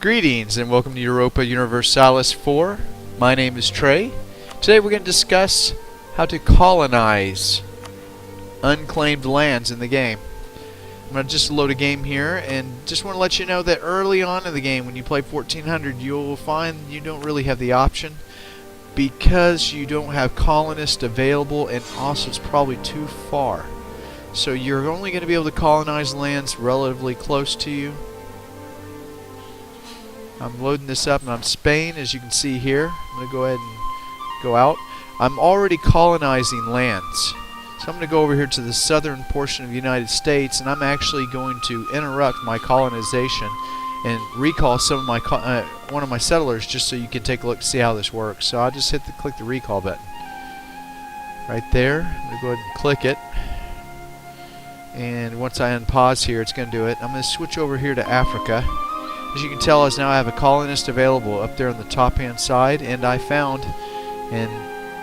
Greetings and welcome to Europa Universalis IV. My name is Trey. Today we're going to discuss how to colonize unclaimed lands in the game. I'm going to just load a game here and just want to let you know that early on in the game when you play 1400 you'll find you don't really have the option because you don't have colonists available, and also it's probably too far. So you're only going to be able to colonize lands relatively close to you. I'm loading this up and I'm Spain, as you can see here. I'm going to go ahead and go out. I'm already colonizing lands. So I'm going to go over here to the southern portion of the United States, and I'm actually going to interrupt my colonization and recall some of my one of my settlers, just so you can take a look to see how this works. So I'll just click the recall button right there. I'm going to go ahead and click it, and once I unpause here, it's going to do it. I'm going to switch over here to Africa. As you can tell, now I have a colonist available up there on the top hand side, and I found an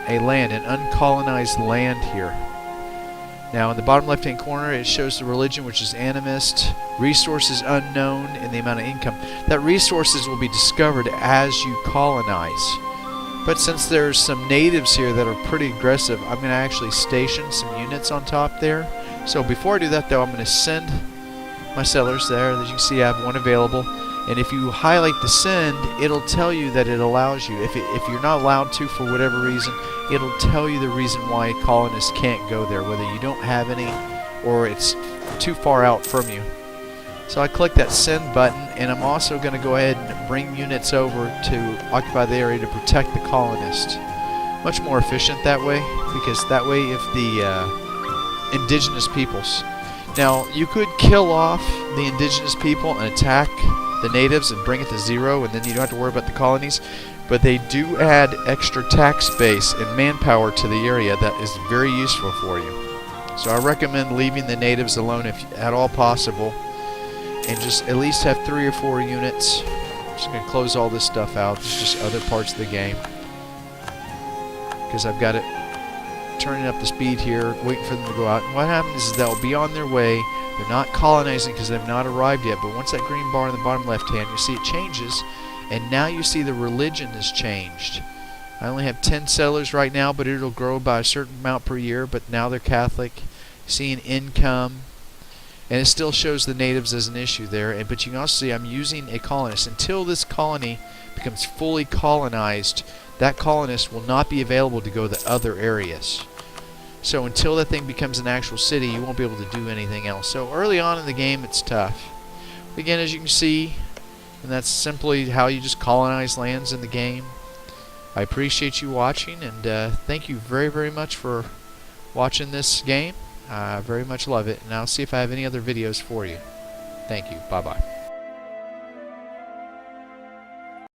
uncolonized land here. Now in the bottom left hand corner it shows the religion, which is animist, resources unknown, and the amount of income. That resources will be discovered as you colonize. But since there's some natives here that are pretty aggressive, I'm going to actually station some units on top there. So before I do that though, I'm going to send my settlers there. As you can see, I have one available. And if you highlight the send, it'll tell you that it allows you. If you're not allowed to for whatever reason, it'll tell you the reason why colonists can't go there, whether you don't have any or it's too far out from you. So I click that send button, and I'm also going to go ahead and bring units over to occupy the area to protect the colonists. Much more efficient that way, because that way if the indigenous peoples... Now, you could kill off the indigenous people and attack the natives and bring it to 0, and then you don't have to worry about the colonies, but they do add extra tax base and manpower to the area that is very useful for you. So I recommend leaving the natives alone if at all possible, and just at least have 3 or 4 units. I'm just going to close all this stuff out. It's just other parts of the game, because I've got it turning up the speed here, waiting for them to go out. And what happens is they'll be on their way. They're not colonizing because they've not arrived yet, but once that green bar in the bottom left hand, you see it changes, and now you see the religion has changed. I only have 10 settlers right now, but it'll grow by a certain amount per year, but now they're Catholic. Seeing income, and it still shows the natives as an issue there, but you can also see I'm using a colonist. Until this colony becomes fully colonized, that colonist will not be available to go to other areas. So until that thing becomes an actual city, you won't be able to do anything else. So early on in the game, it's tough. Again, as you can see, and that's simply how you just colonize lands in the game. I appreciate you watching, and thank you very, very much for watching this game. I very much love it, and I'll see if I have any other videos for you. Thank you. Bye-bye.